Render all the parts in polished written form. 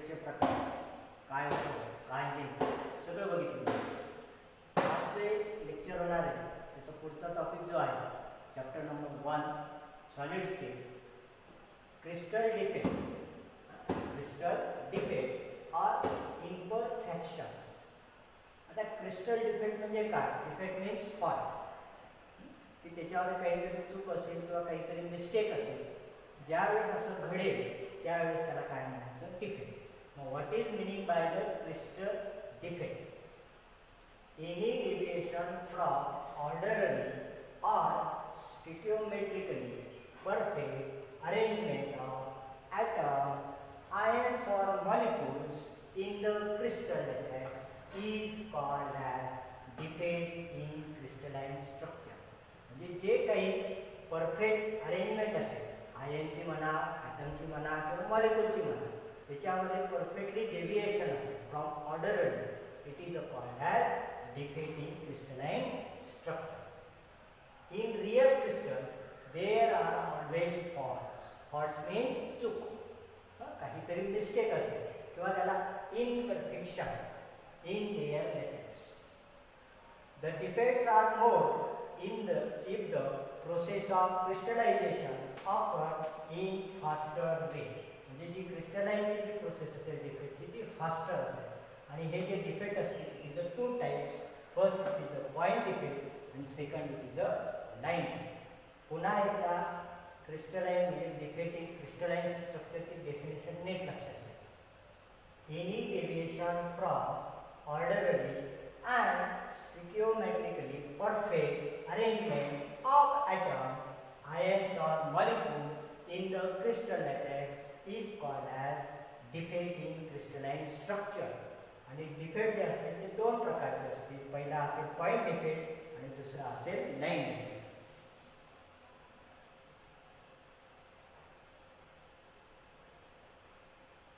डिफेक्टचे प्रकार काय होतं काय नाही सगळं बघितलं. आज जे लेक्चर होणार आहे त्याचा पुढचा टॉपिक जो आहे chapter number 1 solid state crystal defect और इम्परफेक्शन. आता क्रिस्टल डिफेक्ट म्हणजे काय? डिफेक्ट मीन्स फॉल्ट, की त्याच्यावर काहीतरी चूक असेल किंवा काहीतरी मिस्टेक असेल. ज्यावेळेस असं घडेल त्यावेळेस त्याला काय म्हणायचं? Defect. Mug what is meaning by the crystal defect? Any deviation from orderly और स्टिकियोमेट्रिकली perfect arrangement of atoms, ions or molecules in the crystal lattice is called as defect in crystalline structure. म्हणजे जे काही perfect arrangement असेल, आयनची म्हणा, ॲटमची म्हणा किंवा मॉलिक्यूलची म्हणा, त्याच्यामध्ये perfectly deviation असेल from orderly, it is called as defect in crystalline structure. In real crystal there are always faults. Faults means चूक, काहीतरी मिस्टेक असेल किंवा त्याला imperfection in their lattice. The defects are more if the process of crystallization occur in faster way. म्हणजे जी क्रिस्टलाइजची जी process असेल डिफेक्टची ती faster असेल. आणि हे जे डिफेक्ट असतील is a 2 types. First it is a point defect आणि second it is a line. पुन्हा एकदा क्रिस्टलाइन म्हणजे डिफेक्ट इन क्रिस्टलाइन स्ट्रक्चरची डेफिनेशन नीट लक्षात घ्या. Any deviation from orderly and stoichiometrically perfect arrangement of atom, ions और molecule in the crystal lattice is called as defect in crystalline structure. आणि defect जे असतील ते 2 प्रकारचे असतील. पहिला असेल पॉइंट डिफेक्ट आणि दुसरा असेल लाइन डिफेक्ट.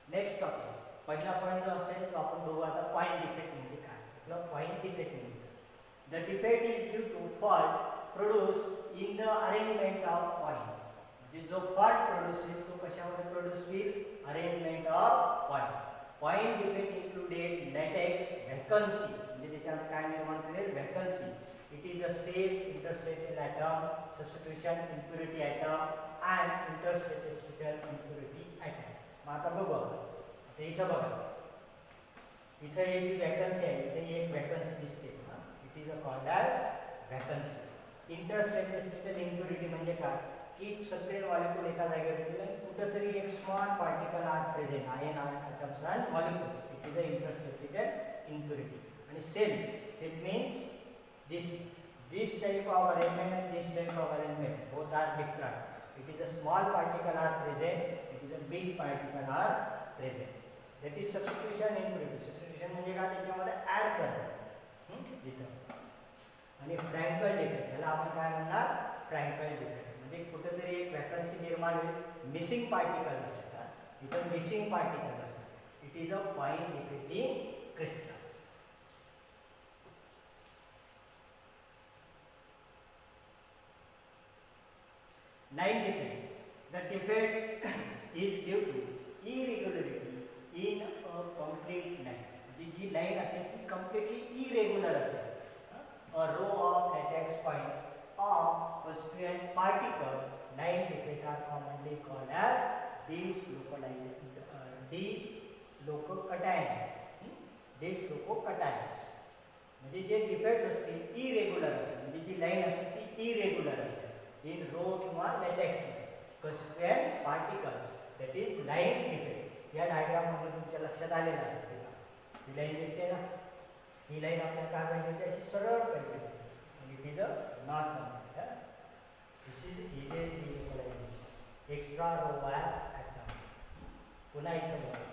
नेक्स्ट टॉपिक पहिला पॉइंट जो असेल तो आपण बघू आता पॉइंट डिफेक्ट म्हणजे काय. किंवा पॉइंट डिफेक्ट म्हणजे the defect is due to fault produce in the arrangement of point. म्हणजे जो फॉल्ट प्रोड्यूस होईल तो कशामध्ये प्रोड्यूस होईल? Arrangement of point. Point defect included lattice vacancy, म्हणजे त्याच्यामध्ये काय निर्माण करेल? Vacancy. It is a self interstitial atom, substitution impurity atom and interstitial impurity atom. मग आता बघू आता इथं बघा, इथं ही जी व्हॅकन्सी आहे इथे एक व्हॅकन्सी दिसते. It is a called as vacancy. Interstitial impurity म्हणजे काय? की सगळे मॉलिक्यूल एका जागेवर दिले, कुठेतरी एक small particle are present, ion atoms and molecules. It is a interstitial impurity. आणि self means this type of arrangement and this type of arrangement both are different. It is a small particle are present, it is a big particle are present. That is substitution impurity. Substitution म्हणजे काय? त्याच्यामध्ये add करणे इथं. आणि Frankl defect, याला आपण काय म्हणणार? Frankl defect. म्हणजे कुठेतरी एक वॅकन्सी निर्माण होईल, मिसिंग पार्टिकल असतात, इथं मिसिंग पार्टिकल असतात. It is a point defect in crystal. Line defect. The defect is due to irregularity in a complete line. जी लाइन असेल ती completely irregular असेल. A row of latex point of constituent particle line defect are commonly called as dislocations. म्हणजे जे defect असतील irregular असेल, म्हणजे जी line असेल ती इरेग्युलर असेल in row किंवा latex constituent particles, that is line defect. या डायग्राम मध्ये तुमच्या लक्षात आलेलं असेल. ही लाइन दिसते ना, ही लाइन आपल्याला काय पाहिजे? अशी सरळ पाहिजे. It is a normal. This is extra row wire atom. पुन्हा इथे बघा,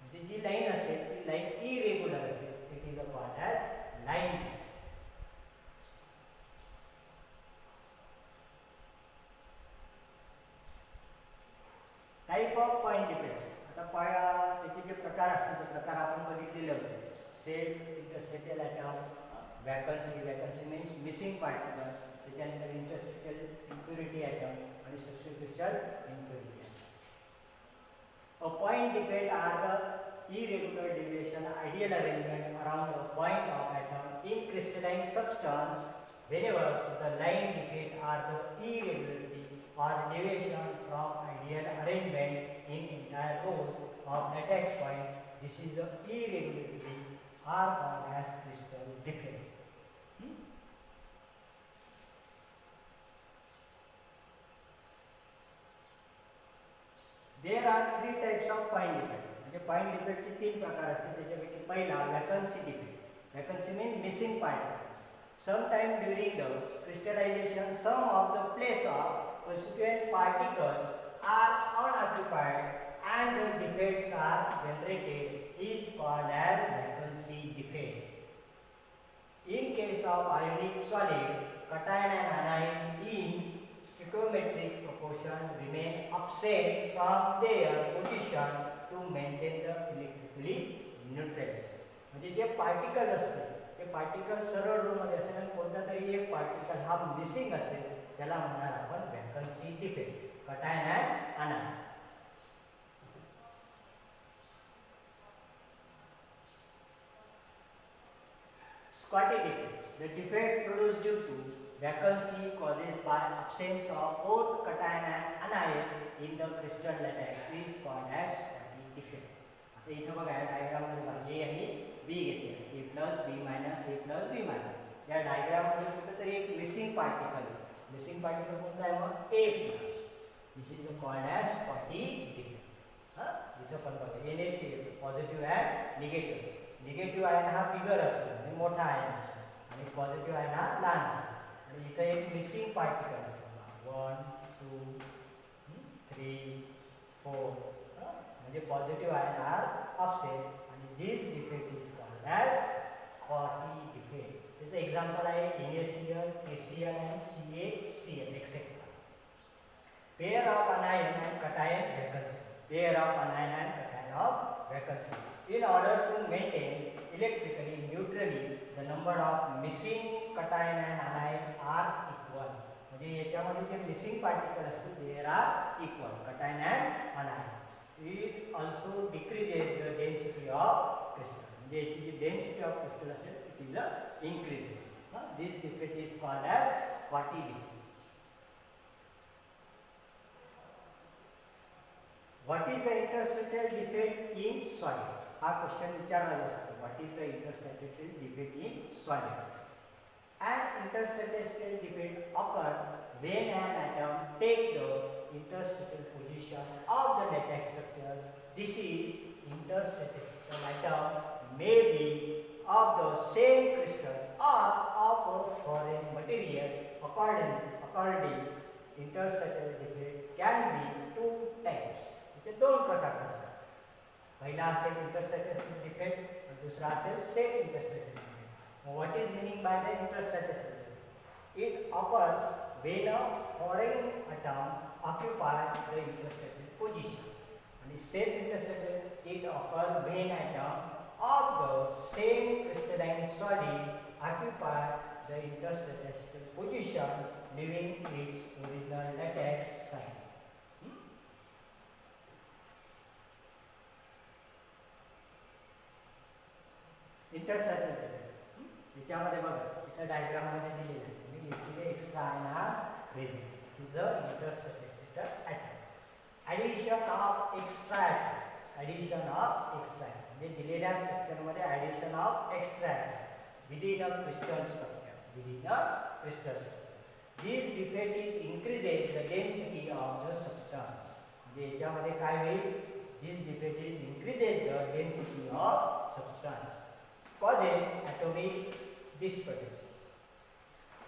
म्हणजे जी लाइन असेल ती लाइन इरेग्युलर असेल. It is a called as line. Type of point defects. आता त्याचे जे प्रकार असतात ते प्रकार आपण बघितलेले होते. Self interstitial atom, vacancy means missing particle, त्याच्यानंतर इंटरस्टेटियल इम्प्युरिटी ॲटम आणि substitution impurity atom. A point defect are the irregular deviation ideal arrangement around a point of atom in crystalline substance whenever the line defect are the irregularity or deviation from ideal arrangement in entire rows of latex point. This is the irregularity are called as crystal defect. There are three types of point defect. म्हणजे point defect चे तीन प्रकार असतात. त्याच्यापैकी पहिला vacancy defect. Vacancy means missing particles. Sometime during the crystallization, some of the place of constituent particles are unoccupied and the defects are generated is called as vacancy defect. In case of ionic solid, cation and anion in stoichiometric proportion remain absent from their position to maintain the electrically neutrality. म्हणजे जे particle असते ते particle सरळ रो मध्ये असेल आणि कोणता तरी एक पार्टिकल हा मिसिंग असेल त्याला म्हणणार आपण vacancy defect. Cation and अनायन. Schottky defect. The defect produced due to vacancy caused by absence of both cation and anion in the crystal latex is called as Schottky defect. आता इथं बघा या diagram मध्ये बघा A आणि B घेतले. A plus B minus A plus B minus. या diagram मध्ये कुठेतरी एक मिसिंग पार्टिकल आहे. मिसिंग पार्टिकल कोणता आहे मग A plus. This is called as Schottky defect. हां इथं पण बघा NaCl positive and negative. Negative ion हा बिगर असतो आणि मोठा आयन असतो आणि पॉझिटिव्ह आयन हा लहान असतो. आणि इथं एक मिसिंग पार्टिकल असतो. 1 2 3 4 म्हणजे पॉझिटिव्ह आयन आर अपसेट आणि this defect is called as Schottky defect. त्याचं एक्झाम्पल आहे NaCl, KCl and CaCl etcetera. Pair of anion and cation vacancy. Pair of anion and cation of vacancy. In order to maintain electrically neutrally, the number of missing cation and anion are equal. म्हणजे याच्यामध्ये जे missing particle असतो they are equal. Cation and anion. It also decreases the density of crystal. म्हणजे याची जी density of crystal असेल it is increases. This defect is called as Schottky defect. What is the interstitial defect in solid? हा question विचारला जाऊ शकतो. What is the interstitial defect in solid? As interstitial defect occur when an atom take the interstitial position of the latex structure. This is interstitial atom may be of the same crystal or of a foreign material. According interstitial defect can be two types. इथे दोन प्रकार असतात. पहिला असेल interstitial defect आणि दुसरा असेल set interstitial defect. What is meaning by the interstitial defect? It occurs when a foreign atom occupies the interstitial position. And set interstitial it occurs when atom of the same crystalline solid occupy the interstitial position leaving its original latex site. Interstitial defect याच्यामध्ये बघा इथं diagram मध्ये दिलेलं आहे. मी लिहिलेले extra ion are present. Is a interstitial atom. Addition of extra atom. Addition of extra म्हणजे दिलेल्या स्ट्रक्चरमध्ये addition of extra atom within a crystal structure. Within a crystal structure. This defect is increases the density of the substance. म्हणजे याच्यामध्ये काय होईल? This defect is increases the density of substance. Causes atomic dispersion.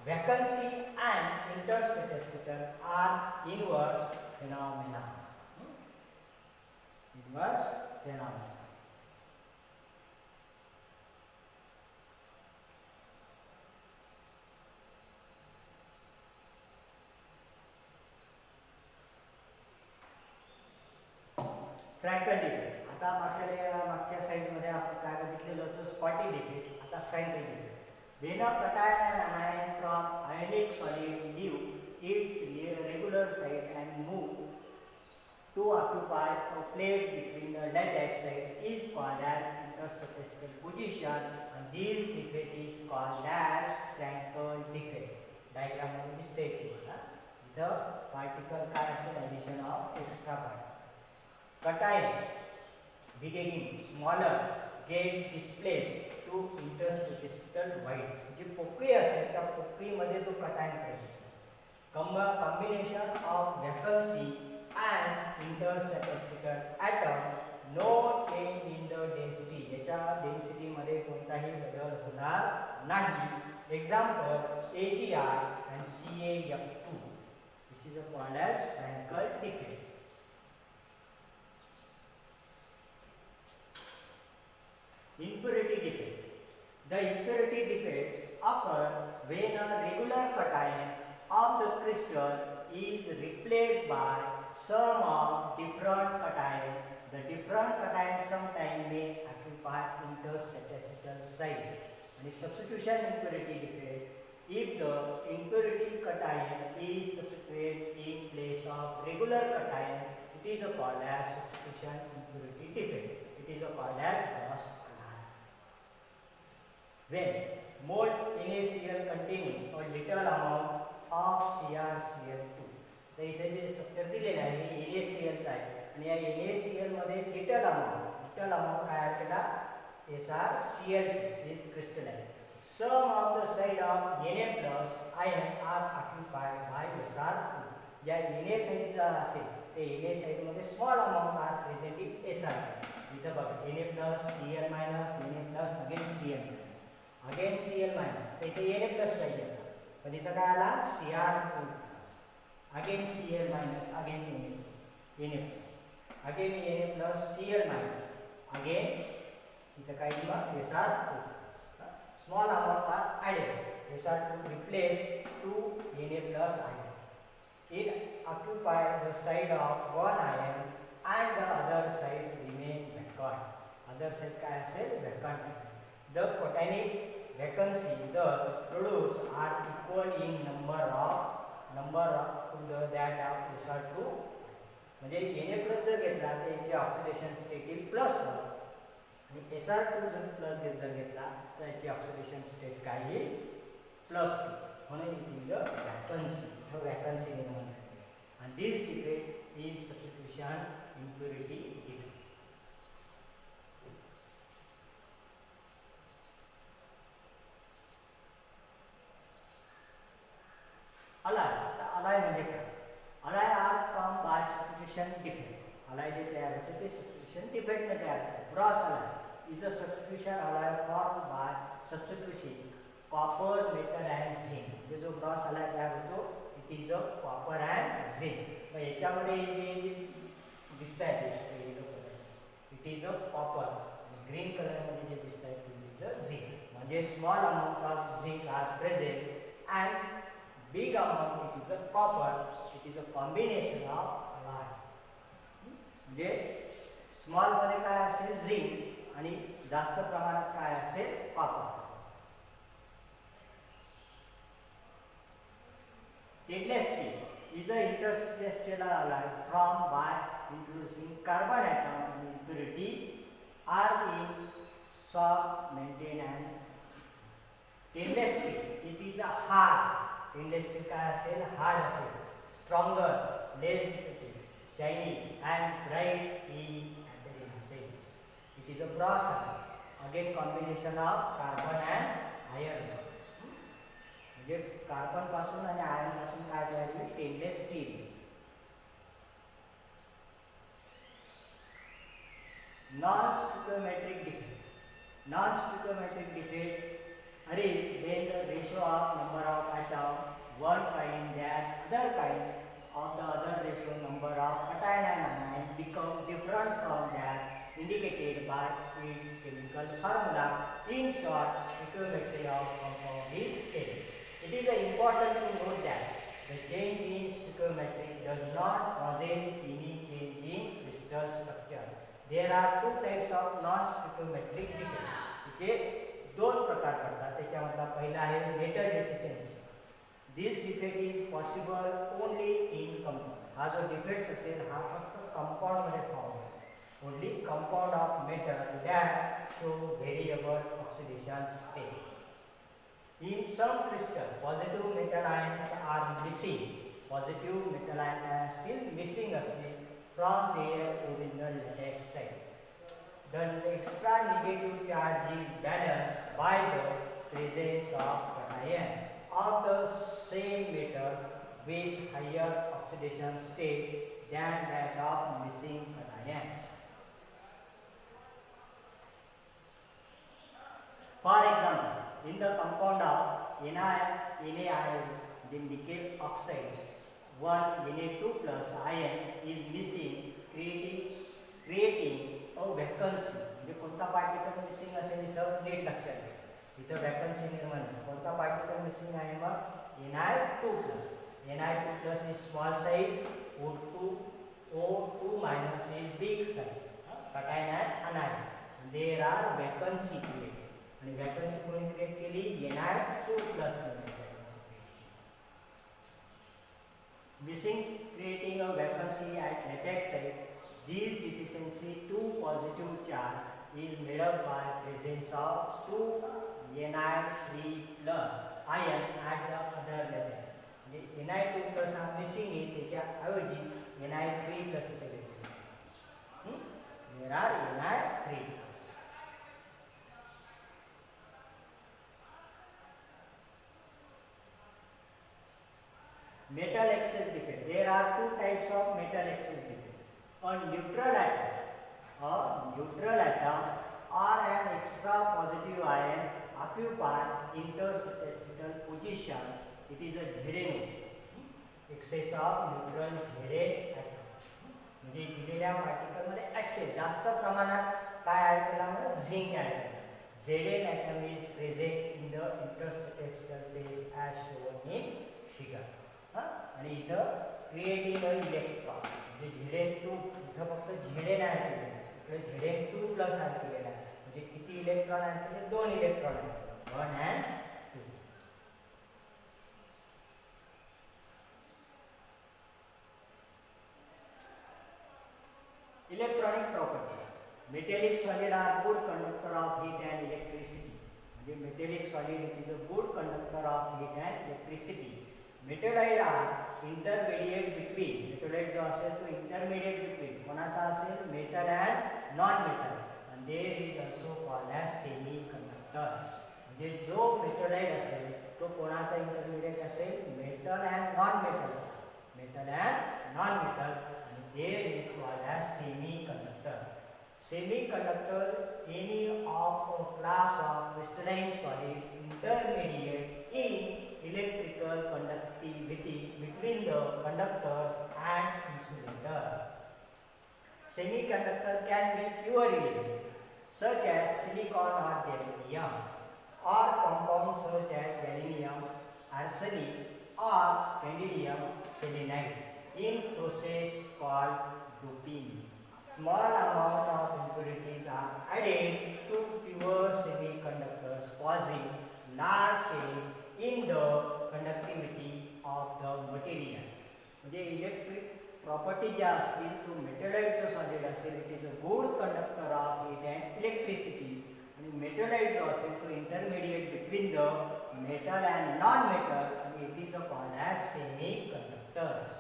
Vacancy and interstitial are inverse phenomena. Inverse phenomena. Frankl defect. आता मागच्या साईडमध्ये आपण काय बघितलेलं होतं? Schottky defect. आता Frankl defect. When a cation and anion from ionic solid leave its regular site and move to occupy a place between the lead oxide is called as interstitial position, and this defect is called as Frankel defect. Diagram मध्ये दिसते तुम्हाला इथं particle काय असते addition of extra particle. Cation beginning smaller get displaced to interstitial voids. जी पोकळी असेल त्या पोकळीमध्ये तो cation पाहिजे. Combination of vacancy and interstitial atom, no change in the density. याच्या डेन्सिटी मध्ये कोणताही बदल होणार नाही. Example AgI and CaF2. This is called as Frankel defect. Impurity defect. The impurity defects occur when a regular cation of the crystal is replaced by some of different cation. The different cation sometimes may occupy interstitial site. And substitution impurity defect. If the impurity cation is substituted in place of regular cation, it is called as substitution impurity defect. It is called as Gauss line. When mold NaCl containing a little amount of CrCl2. तर इथे जे structure दिलेलं आहे हे NaCl चं आहे आणि या NaCl मध्ये little amount काय आहे त्याला SrCl2 is crystalline. Some of the side of Na plus ion are occupied by Sr2. या Na side जर असेल ते Na side मध्ये small amount are present in Sr2. इथं बघा Na plus Cl minus Na plus again Cl again Cl minus तर इथे Na plus पाहिजे पण इथं काय आला Cr2 again Cl minus again Na plus again Na plus Cl minus again इथं काय दिला Sr2. Small amount are added. Sr2 replace to Na plus ion. It occupy the side of one ion and the other side remain vacant. Other side काय असेल vacant असेल. The cationic vacancy thus produced are equal in number to the that of Sr2. म्हणजे Na plus जर घेतला तर याची oxidation state येईल plus आणि Sr2 जर प्लस जर घेतला तर याची ऑक्सिडेशन स्टेट काय येईल प्लस म्हणून इट इज द वॅकन्सी निर्माण करते आणि this defect is substitution impurity defect. Alloy म्हणजे काय alloy are from by substitution defect. Alloy जे तयार होते ते सबस्टिट्यूशन डिफेक्ट ने तयार होते. Brass alloy is a substitution alloy formed by substituting copper, metal and zinc. ये जो ब्रॉस alloy तयार होतो it is a copper and zinc. मग याच्यामध्ये जे दिसताय it is a copper. Green colour मध्ये जे दिसताय it is a zinc. म्हणजे small amount of zinc are present and big amount it is a copper. It is a combination of alloy. म्हणजे small मध्ये काय असेल zinc आणि जास्त प्रमाणात काय असेल copper. Stainless steel is an interstellar alloy formed by introducing carbon atom and impurity are in soft maintain and stainless steel it is a hard. Stainless steel काय असेल हार्ड असेल stronger less defective shiny and bright in appearance. It is a brass alloy. Again combination of carbon and iron. म्हणजे carbon पासून आणि iron पासून काय तयार होईल stainless steel. Non-stoichiometric defect. Non-stoichiometric defect arise when the ratio of number of atom one kind and other kind of the other ratio number of cation and anion become different from that indicated by its chemical formula. In short, stoichiometry of compound is changed. It is important to note that the change in stoichiometry does not cause any change in crystal structure. There are two types of non-stoichiometric defect. जे दोन प्रकार पडतात. त्याच्यामधला पहिला आहे metal deficiency. This defect is possible only in compound. हा जो defect असेल हा फक्त कंपाउंड मध्ये फॉर्म होतो. Only compound of metal that show variable oxidation state. In some crystal, positive metal ions are missing. Positive metal ions are still missing from their original latex site. The extra negative charge is balanced by the presence of cation of the same metal with higher oxidation state than that of missing cation. For example, in the compound of NaI, the nickel oxide, one Na2 plus ion is missing, creating a vacancy. म्हणजे कोणता particle missing असेल इथं NEET लक्षात घ्या. इथं vacancy निर्माण होते. कोणता पार्टिकल मिसिंग आहे मग Na2 plus. Na2 plus is small size, O2 minus is big size. cation and anion. There are vacancy created. आणि वॅकन्सी कोणी क्रिएट केली Na2 प्लस मध्ये vacancy missing creating a vacancy at latex site. This deficiency 2 positive charge is made up by presence of 2 Na3 plus ion at the other latex. म्हणजे Na2 plus हा missing आहे त्याच्या ऐवजी Na3 plus इथे घेतले. There are Na3. Metal excess defect. There are two types of metal excess defect. A neutral atom or an extra positive ion occupy interstitial position. It is a ZNO. Excess of neutral Zn atom. म्हणजे दिलेल्या particle मध्ये access जास्त प्रमाणात काय add केला म्हणजे zinc add केला. Zn atom is present in the interstitial place as shown in figure. आणि इथं क्रिएटिंग इलेक्ट्रॉन म्हणजे Zn2 इथं फक्त Zn ऍड केलेलं आहे. इकडे Zn2 प्लस ऍड केलेला आहे. म्हणजे किती इलेक्ट्रॉन ऍड केले? 2 इलेक्ट्रॉन ऍड केले. 1 and 2. Electronic properties. Metallic solid are good conductor of heat and electricity. म्हणजे metallic solid it is a good conductor of heat and electricity. Metalloid are intermediate between. Metalloid जो असेल तो intermediate between कोणाचा असेल? Metal and non metal. आणि there is also called as semiconductors. म्हणजे जो metalloid असेल तो कोणाचा इंटरमिडिएट असेल? Metal and non metal. Metal and non metal. आणि there is called as semi conductor. Semiconductor, any of a class of crystalline solid intermediate in electrical conductivity between the conductors and insulator. Semiconductor can be pure element such as silicon or germanium, or compounds such as gallium arsenic or candidium selenide in process called doping. Small amount of impurities are added to pure semiconductors, causing large change in the conductivity of the material. म्हणजे electric property ज्या असतील तो metalloid जो solid असेल it is a good conductor of heat and electricity. आणि metalloid जो असेल तो intermediate between the metal and non metal आणि it is a called as semiconductors.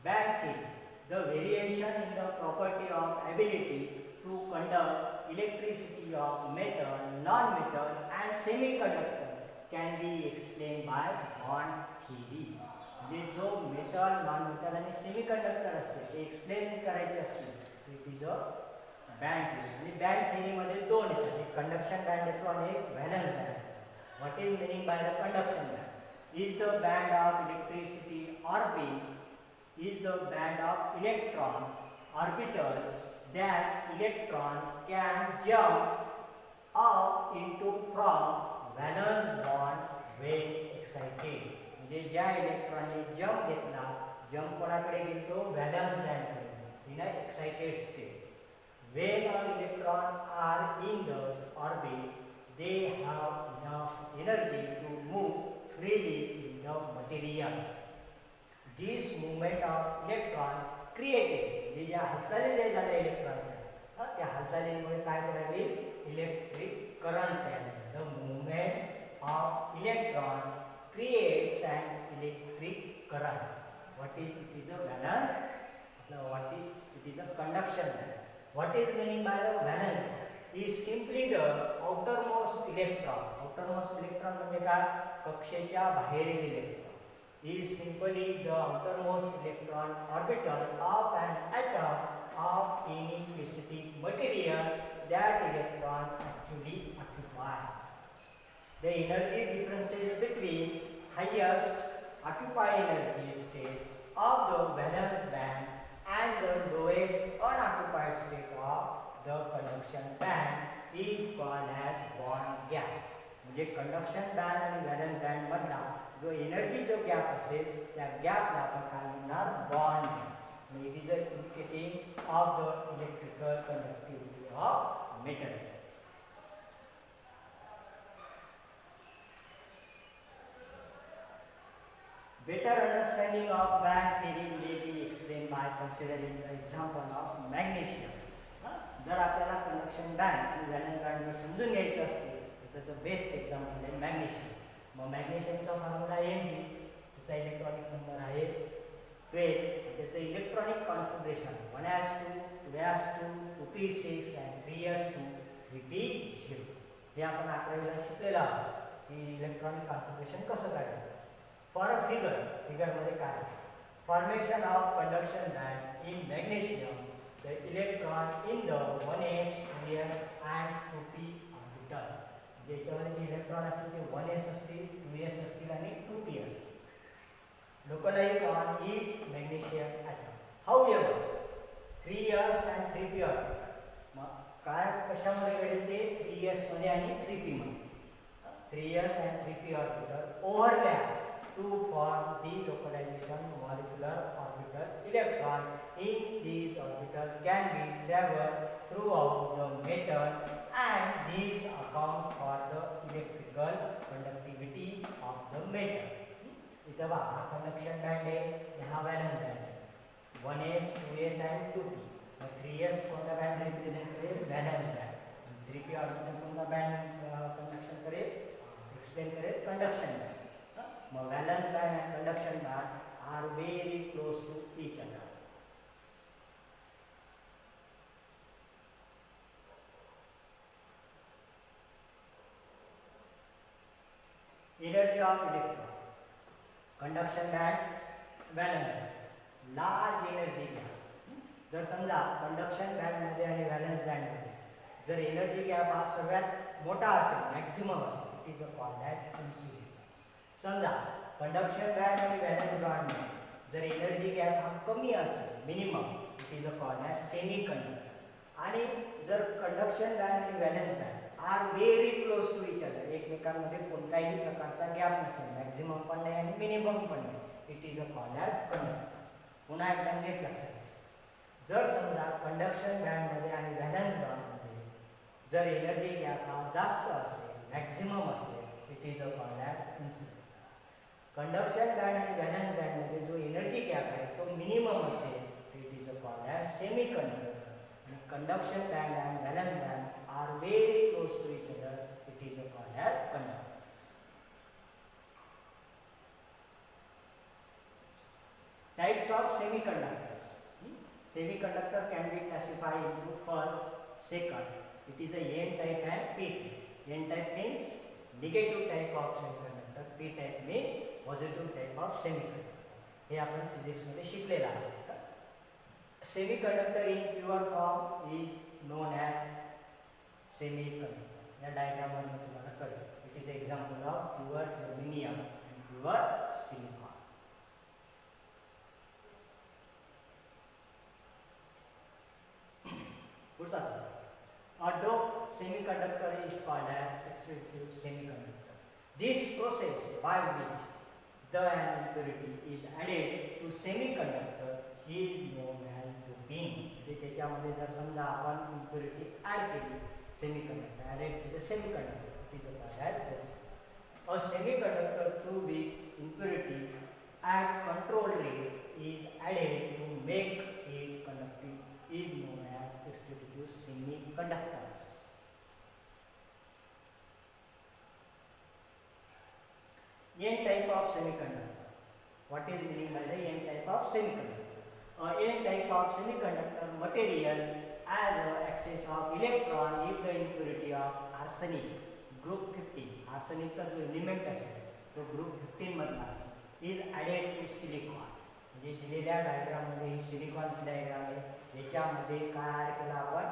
Band theory. The variation in the property of ability to conduct electricity of metal, non-metal and semiconductor can be explained by bond theory. म्हणजे जो metal, non metal आणि semiconductor असते ते explain करायचे असतील it is a band theory. आणि band थिअरीमध्ये दोन येतात. एक कंडक्शन बँड येतो आणि एक valence band. What is meaning by the conduction band? Is the band of electricity orbit is the band of electron orbitals that electron can jump up into from valence bond when excited. म्हणजे ज्या इलेक्ट्रॉनने jump घेतला, jump कोणाकडे घेतो? Valence बँडकडे in a excited state. when an electron are in the orbit they have enough energy to move freely in the material. This movement of electron created, ज्या हालचाली जे झाल्या इलेक्ट्रॉनच्या त्या हालचालींमुळे काय तयार होईल, इलेक्ट्रिक करंट तयार होईल. The movement of electron creates an electric current. What is it? Is a valence. What is it? Is a conduction. What is meaning by the valence? Is simply the outermost electron. Outermost electron म्हणजे काय, कक्षेच्या बाहेरील electron. Is simply the outermost electron orbital of an atom of any specific material that electron actually occupy. The energy differences between highest occupied energy state of the valence band and the lowest unoccupied state of the conduction band is called as bond gap. म्हणजे conduction band आणि valence band मधला जो energy जो gap असेल त्या गॅपला आपण काय म्हणणार, bond gap. It is a indicating of the electrical conductivity of metal. Better understanding of band theory may be explained by considering the example of magnesium. जर आपल्याला कंडक्शन बँड आणि व्हॅलेन्स बँड समजून घ्यायचं असते, त्याचं बेस्ट एक्झाम्पल आहे magnesium. मग मॅग्नेशियमचा formula Mg, त्याचा electronic number आहे 12. त्याचं electronic configuration 1s2, 2s2, 2p6 and 3s2, 3p0. हे आपण 11वीला शिकलेलं आहोत की इलेक्ट्रॉनिक कॉन्फिगरेशन कसं करायचं. फॉर अ फिगरमध्ये काय, formation of conduction band in magnesium, the electron in the 1s, 2s and 2p orbital. ज्याच्यामध्ये जे इलेक्ट्रॉन असतील ते 1s असतील, 2s असतील आणि 2p असतील. Localized on each magnesium atom. However, 3s and 3p orbital. मग काय कशामध्ये घडेल ते 3s मध्ये आणि 3p मध्ये. 3s and 3p orbital overlap to form the localization molecular orbital electron in these orbital can be traveled throughout the metal and these account for the electrical conductivity of the metal. इथं बघा हा conduction band आहे, हा valence band आहे. 1s, 2s and 2p. Mug 3s कोणता band represent करेल, valence band. 3p orbital कोणता band conduction करेल, एक्सप्लेन करेल, conduction band. Mug valence band and conduction band are very close to each other. Energy of electron, conduction band, valence band, large energy gap. जर समजा conduction band मध्ये आणि valence band मध्ये जर energy gap हा सगळ्यात मोठा असेल, मॅक्सिमम असेल, it is a called as insulator. समजा कंडक्शन बँड आणि व्हॅलेन्स बँड मध्ये जर एनर्जी गॅप हा कमी असेल, minimum, it is a called as semiconductor. आणि जर कंडक्शन बँड आणि valence band are very close to each other, एकमेकांमध्ये कोणताही प्रकारचा गॅप नसेल, मॅक्सिमम पण नाही आणि मिनिमम पण नाही, it is a called as conductor. पुन्हा एकदा नीट लक्षात घ्या. जर समजा कंडक्शन बँडमध्ये आणि व्हॅलेन्स बँडमध्ये जर एनर्जी गॅप हा जास्त असेल, मॅक्सिमम असेल, it is a called as insulator. Conduction band आणि व्हॅलेन्स बँडमध्ये जो एनर्जी गॅप आहे तो मिनिमम असेल, it is a called as semiconductor. आणि कंडक्शन बँड आणि valence band are very close to each other, it is called as conductors. Types of semiconductors. Semiconductor can be classified into first, second. It is a N type and P type. N type means negative type of semiconductor, P type means positive type of semiconductor. हे आपण physics मध्ये शिकलेला आहे. Semiconductor in pure form is known as semiconductor. या diagram मध्ये तुम्हाला कळेल. It is example of pure germanium and pure silicon. पुढचा a doped semiconductor is called an explosive semiconductor. This process by which the impurity is added to semiconductor is known as doping. त्याच्यामध्ये जर समजा आपण impurity add केली, semiconductor added to the semiconductor, it is called as doping. A semiconductor to which impurity at control rate is added to make it conductive is known as substitute semiconductors. N type of semiconductor. What is meaning by the N type of semiconductor? N type of semiconductor material as an excess of electron if the impurity of arsenic group 15 arsenic चा जो element असेल तो group 15 मधला is added to silicon. म्हणजे दिलेल्या diagram मध्ये ही सिलिकॉनची diagram आहे. याच्यामध्ये काय ऍड केला आपण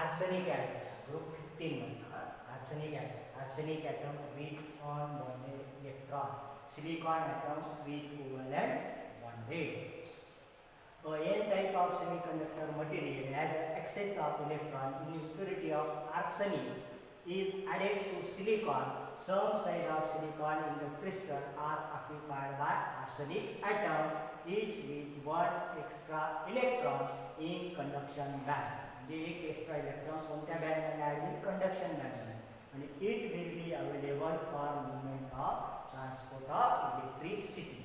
आर्सेनिक ऍड केला ग्रुप 15 मध्ये arsenic atom with unbonded electron, silicon atom with covalent bonded. N type of semiconductor material has an excess of electron in impurity of arsenic is added to silicon. Some side of silicon in the crystal are occupied by arsenic atom, each with one extra electron in conduction band. म्हणजे एक extra electron कोणत्या band मध्ये आहे conduction band मध्ये आणि it will be available for movement of transport of electricity.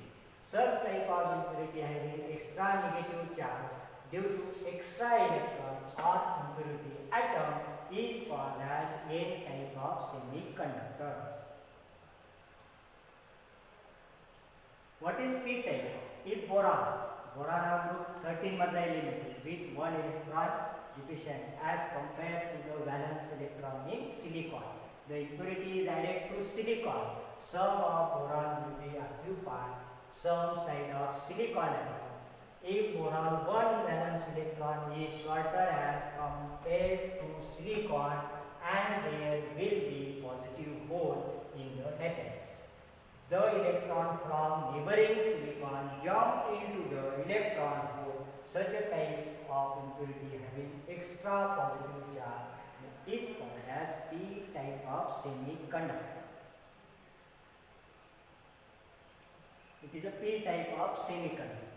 Such type of impurity having extra negative charge due to extra electron or impurity atom is called as N type of semiconductor. What is P type? If boron हा group 13 मधला element with one electron deficient as compared to the valence electron in silicon. The impurity is added to silicon. Some of boron will be occupied some side of silicon atom. If boron one valence electron is shorter as compared to silicon and there will be positive hole in the latex. The electron from neighboring silicon jump into the electron hole. Such a type of impurity having extra positive charge is called as P type of semiconductor. It is a P type of semiconductor.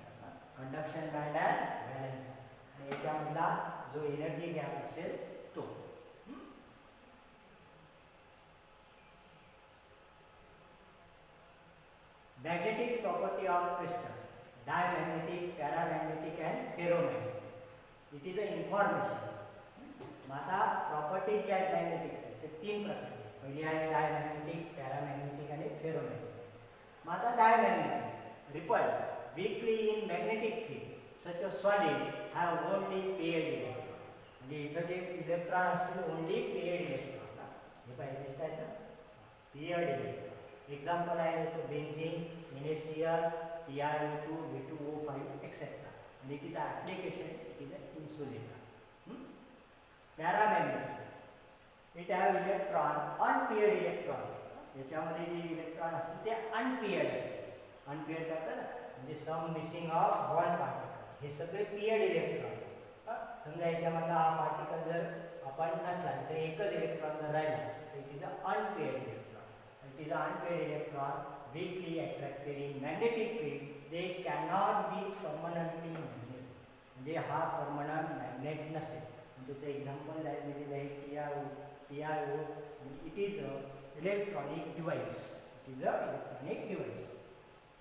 Conduction band and valence band. आणि याच्यामधला जो energy gap असेल तो. Magnetic property of crystal: diamagnetic, paramagnetic and ferromagnetic. It is an information. आता property जी आहेत मॅग्नेटिकच्या ते तीन प्रकार. पहिली आहे डायमॅग्नेटिक, पॅरामॅग्नेटिक आणि फेरोमॅग्नेटिक. आता diamagnetic ripple weakly in magnetic field such a solid have only paired electron. म्हणजे इथं जे इलेक्ट्रॉन असतील ओनली पेअर्ड इलेक्ट्रॉन ना हे पाहिजे दिसतात ना पेअर्ड इलेक्ट्रॉन. एक्झाम्पल आहे याचं benzene, NaCl, TiO2, B2O5 etcetera. आणि it is application it is insulator. Paramagnetic it have electron unpaired electron. याच्यामध्ये जे इलेक्ट्रॉन असतील ते अनपेअर्ड असतात. अनपेअर्ड करतात म्हणजे some missing of one particle. हे सगळे पेअर्ड इलेक्ट्रॉन. समजा याच्यामधला हा पार्टिकल जर आपण नसला तर एकच इलेक्ट्रॉन जर राहिला तर it is a unpaired electron. It is a unpaired electron weakly attracted in magnetic field. They cannot be permanently magnet. म्हणजे हा परमनंट मॅग्नेट नसेल. त्याचं एक्झाम्पल दिलेलं आहे TiO. It is a electronic device. It is a electronic device.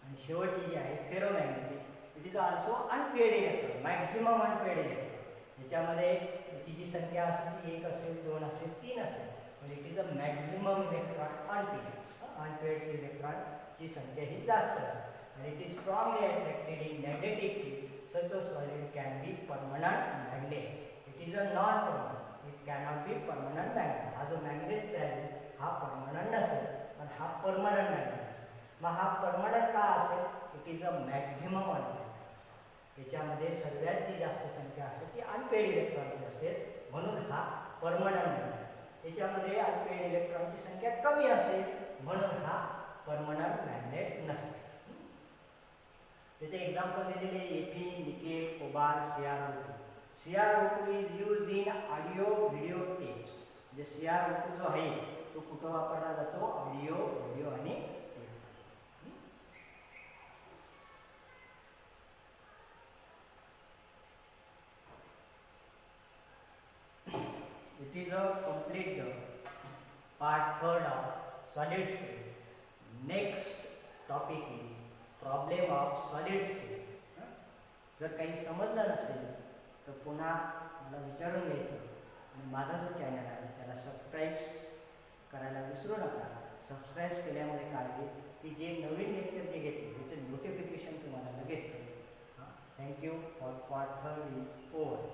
आणि शेवटची जी आहे ferromagnetic it is also unpaired electron. Maximum unpaired electron. याच्यामध्ये याची जी संख्या असेल ती 1 असेल, 2 असेल, 3 असेल. म्हणजे it is a maximum electron unpaired. Unpaired electron ची संख्या ही जास्त असते. आणि it is strongly attracted in magnetic field. Such a solid can be permanent magnet. It is a non permanent. It cannot be permanent magnet. हा जो magnet आहे हा permanent नसेल पण हा परमनंट मॅग्नेट असेल. मग हा परमनंट का असेल? It is a maximum unpaired. याच्यामध्ये सर्वात जी जास्त संख्या असेल ती अनपेअर्ड इलेक्ट्रॉनची असेल म्हणून हा परमनंट मॅग्नेट. याच्यामध्ये अनपेअर्ड इलेक्ट्रॉनची संख्या कमी असेल म्हणून हा परमनंट मॅग्नेट नसते. त्याचे एक्झाम्पल दिलेले Fe, nickel, cobalt, CrO2. CrO2 is used in audio video tapes. म्हणजे CrO2 जो आहे तो कुठं वापरला जातो? ऑडिओ, व्हिडिओ आणि tape. It is a complete part third of solid state. Next topic is problem of solid state. जर काही समजलं नसेल तर पुन्हा मला विचारून घ्यायचं आणि माझा जो चॅनल आहे त्याला सबस्क्राईब करायला विसरू नका. सबस्क्राईब केल्यामुळे काय होईल की जे नवीन लेक्चर जे घेते त्याचं नोटिफिकेशन तुम्हाला लगेच कळेल. Thank you. For part 3 is over.